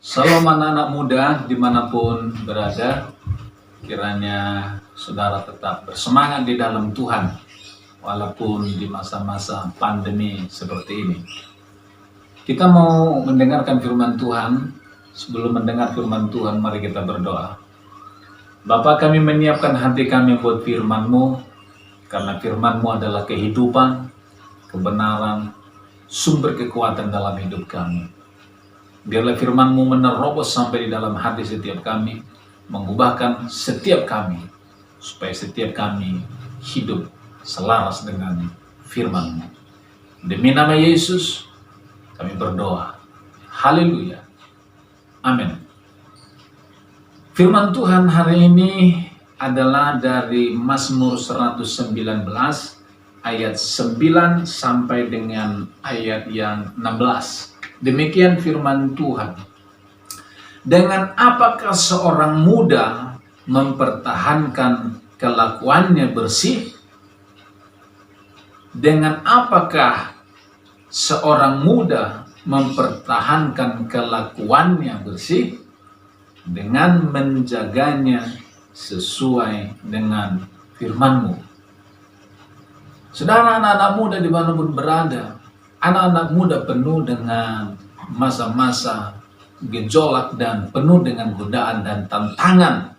Salam anak-anak muda dimanapun berada, kiranya saudara tetap bersemangat di dalam Tuhan, walaupun di masa-masa pandemi seperti ini. Kita mau mendengarkan firman Tuhan. Sebelum mendengar firman Tuhan, mari kita berdoa. Bapa, kami menyiapkan hati kami buat firman-Mu, karena firman-Mu adalah kehidupan, kebenaran, sumber kekuatan dalam hidup kami. Biarlah firman-Mu menerobos sampai di dalam hati setiap kami, mengubahkan setiap kami, supaya setiap kami hidup selaras dengan firman-Mu. Demi nama Yesus, kami berdoa. Haleluya. Amin. Firman Tuhan hari ini adalah dari Mazmur 119 ayat 9 sampai dengan ayat yang 16. Demikian firman Tuhan. Dengan apakah seorang muda mempertahankan kelakuannya bersih? Dengan apakah seorang muda mempertahankan kelakuannya bersih? Dengan menjaganya sesuai dengan firman-Mu. Saudara, anak-anak muda dimanapun berada, anak-anak muda penuh dengan masa-masa gejolak dan penuh dengan godaan dan tantangan.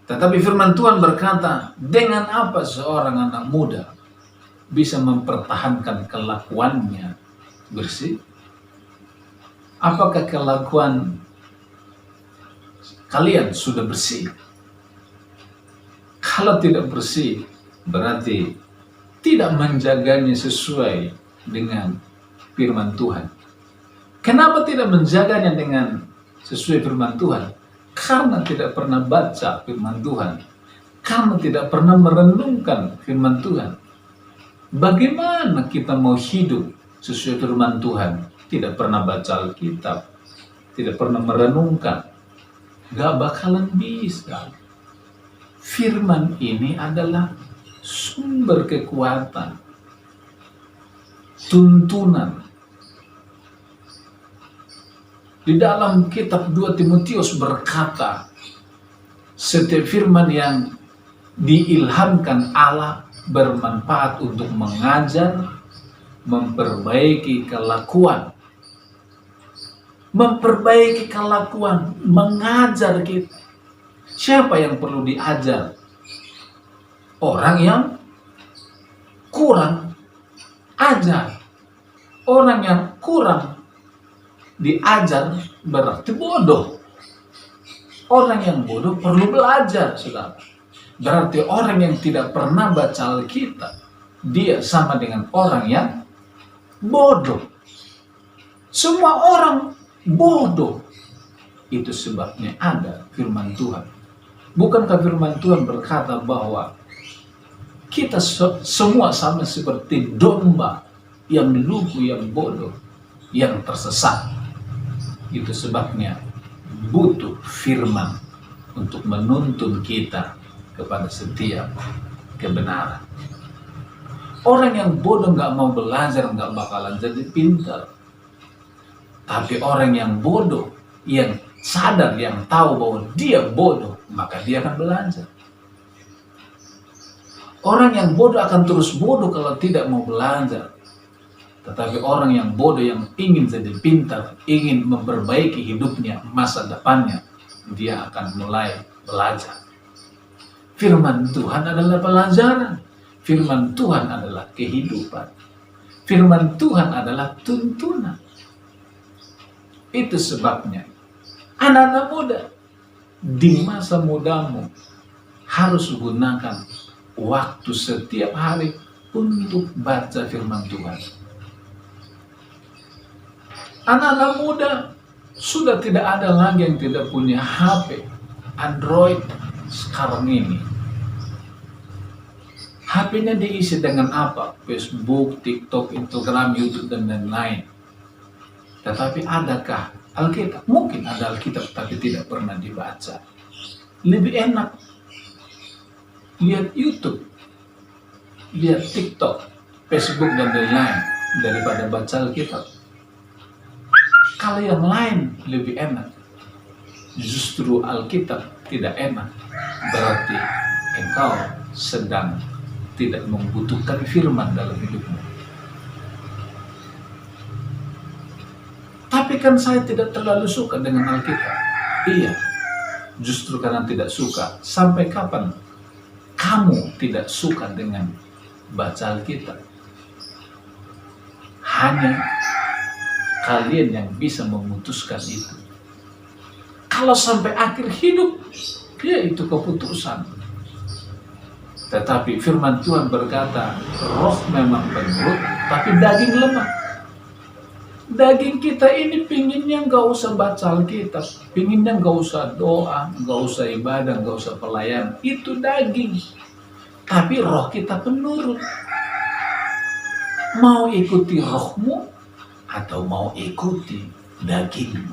Tetapi firman Tuhan berkata, dengan apa seorang anak muda bisa mempertahankan kelakuannya bersih? Apakah kelakuan kalian sudah bersih? Kalau tidak bersih, berarti tidak menjaganya sesuai dengan firman Tuhan. Kenapa tidak menjaganya dengan sesuai firman Tuhan? Karena tidak pernah baca firman Tuhan. Karena tidak pernah merenungkan firman Tuhan. Bagaimana kita mau hidup sesuai firman Tuhan? Tidak pernah baca Alkitab, tidak pernah merenungkan. Gak bakalan bisa. Firman ini adalah sumber kekuatan, tuntunan. Di dalam kitab 2 Timotius berkata, setiap firman yang diilhamkan Allah bermanfaat untuk mengajar, memperbaiki kelakuan. Memperbaiki kelakuan, mengajar kita. Siapa yang perlu diajar? Orang yang kurang ajar. Orang yang kurang diajar berarti bodoh. Orang yang bodoh perlu belajar, saudara. Berarti orang yang tidak pernah baca Alkitab, dia sama dengan orang yang bodoh. Semua orang bodoh. Itu sebabnya ada firman Tuhan. Bukankah firman Tuhan berkata bahwa kita semua sama seperti domba yang lugu, yang bodoh, yang tersesat. Itu sebabnya butuh firman untuk menuntun kita kepada setiap kebenaran. Orang yang bodoh gak mau belajar, gak bakalan jadi pintar. Tapi orang yang bodoh, yang sadar, yang tahu bahwa dia bodoh, maka dia akan belajar. Orang yang bodoh akan terus bodoh kalau tidak mau belajar. Tetapi orang yang bodoh yang ingin jadi pintar, ingin memperbaiki hidupnya, masa depannya, dia akan mulai belajar. Firman Tuhan adalah pelajaran. Firman Tuhan adalah kehidupan. Firman Tuhan adalah tuntunan. Itu sebabnya anak-anak muda di masa mudamu harus gunakan waktu setiap hari untuk baca firman Tuhan. Anak-anak muda sudah tidak ada lagi yang tidak punya HP Android sekarang ini. HP-nya diisi dengan apa? Facebook, TikTok, Instagram, YouTube, dan lain-lain. Tetapi adakah Alkitab? Mungkin ada Alkitab, tapi tidak pernah dibaca. Lebih enak lihat YouTube, lihat TikTok, Facebook, dan lain-lain daripada baca Alkitab. Kalau yang lain lebih enak, justru Alkitab tidak enak, berarti engkau sedang tidak membutuhkan firman dalam hidupmu. Tapi kan saya tidak terlalu suka dengan Alkitab. Iya, justru karena tidak suka. Sampai kapan kamu tidak suka dengan baca Alkitab? Hanya kalian yang bisa memutuskan itu. Kalau sampai akhir hidup, ya itu keputusan. Tetapi firman Tuhan berkata, roh memang penurut, tapi daging lemah. Daging kita ini pinginnya nggak usah baca Alkitab, pinginnya nggak usah doa, nggak usah ibadah, nggak usah pelayanan. Itu daging. Tapi roh kita penurut. Mau ikuti rohmu atau mau ikuti dagingmu?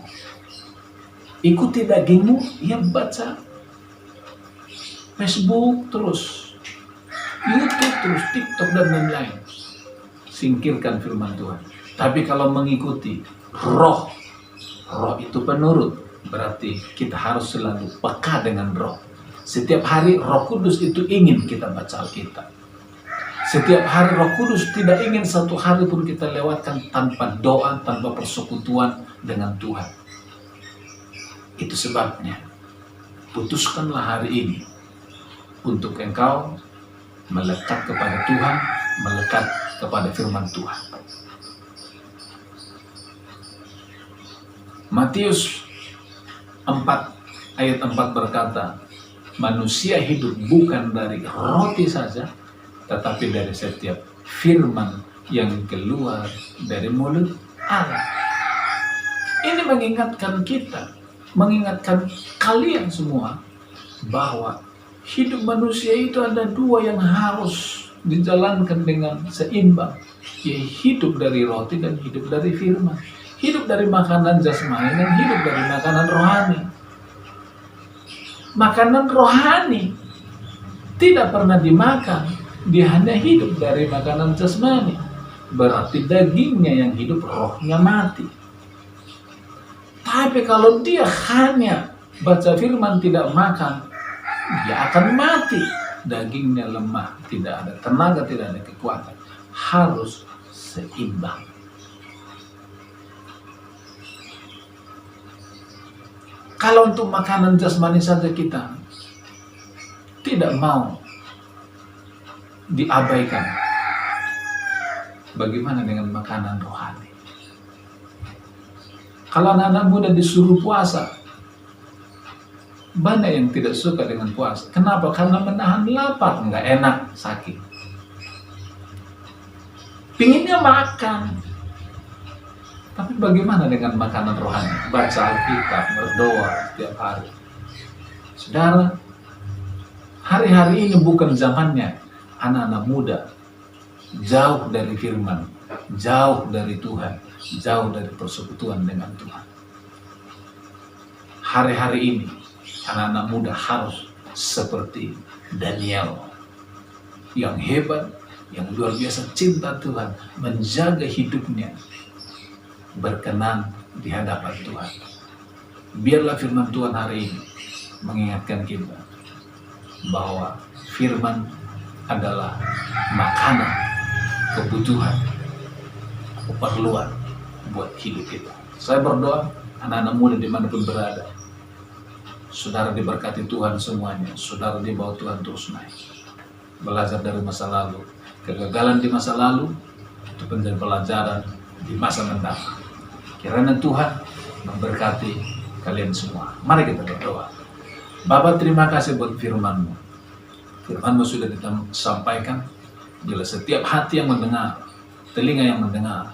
Ikuti dagingmu, ya baca Facebook terus, YouTube terus, TikTok dan lain-lain. Singkirkan firman Tuhan. Tapi kalau mengikuti roh itu penurut, berarti kita harus selalu peka dengan roh. Setiap hari Roh Kudus itu ingin kita baca Alkitab. Setiap hari Roh Kudus tidak ingin satu hari pun kita lewatkan tanpa doa, tanpa persekutuan dengan Tuhan. Itu sebabnya, putuskanlah hari ini untuk engkau melekat kepada Tuhan, melekat kepada firman Tuhan. Matius 4 ayat 4 berkata, manusia hidup bukan dari roti saja, tetapi dari setiap firman yang keluar dari mulut Allah. Ini mengingatkan kita, mengingatkan kalian semua, bahwa hidup manusia itu ada dua yang harus dijalankan dengan seimbang, yaitu hidup dari roti dan hidup dari firman. Hidup dari makanan jasmani dan hidup dari makanan rohani. Makanan rohani tidak pernah dimakan, dia hanya hidup dari makanan jasmani. Berarti dagingnya yang hidup, rohnya mati. Tapi kalau dia hanya baca firman tidak makan, dia akan mati. Dagingnya lemah, tidak ada tenaga, tidak ada kekuatan. Harus seimbang. Kalau untuk makanan jasmani saja kita tidak mau diabaikan, bagaimana dengan makanan rohani? Kalau anak-anak muda disuruh puasa, banyak yang tidak suka dengan puasa. Kenapa? Karena menahan lapar, nggak enak, sakit. Pinginnya makan. Tapi bagaimana dengan makanan rohani? Baca Alkitab, berdoa setiap hari. Saudara, hari-hari ini bukan zamannya anak-anak muda jauh dari firman, jauh dari Tuhan, jauh dari persekutuan dengan Tuhan. Hari-hari ini anak-anak muda harus seperti Daniel yang hebat, yang luar biasa cinta Tuhan, menjaga hidupnya berkenan di hadapan Tuhan. Biarlah firman Tuhan hari ini mengingatkan kita bahwa firman adalah makanan, kebutuhan, keperluan buat hidup kita. Saya berdoa anak-anak muda dimanapun berada, saudara diberkati Tuhan semuanya, saudara dibawa Tuhan terus naik. Belajar dari masa lalu, kegagalan di masa lalu itu menjadi pelajaran di masa mendatang. Kiranya Tuhan memberkati kalian semua. Mari kita berdoa. Bapa, terima kasih buat firman-Mu. Firman-Mu sudah disampaikan. Bila setiap hati yang mendengar, telinga yang mendengar,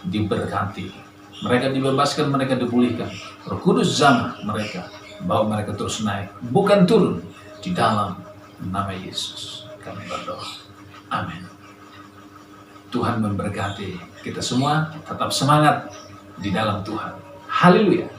diberkati. Mereka dibebaskan, mereka dipulihkan. Roh Kudus jamah mereka, bawa mereka terus naik, bukan turun. Di dalam nama Yesus kami berdoa. Amin. Tuhan memberkati kita semua, tetap semangat di dalam Tuhan. Haleluya.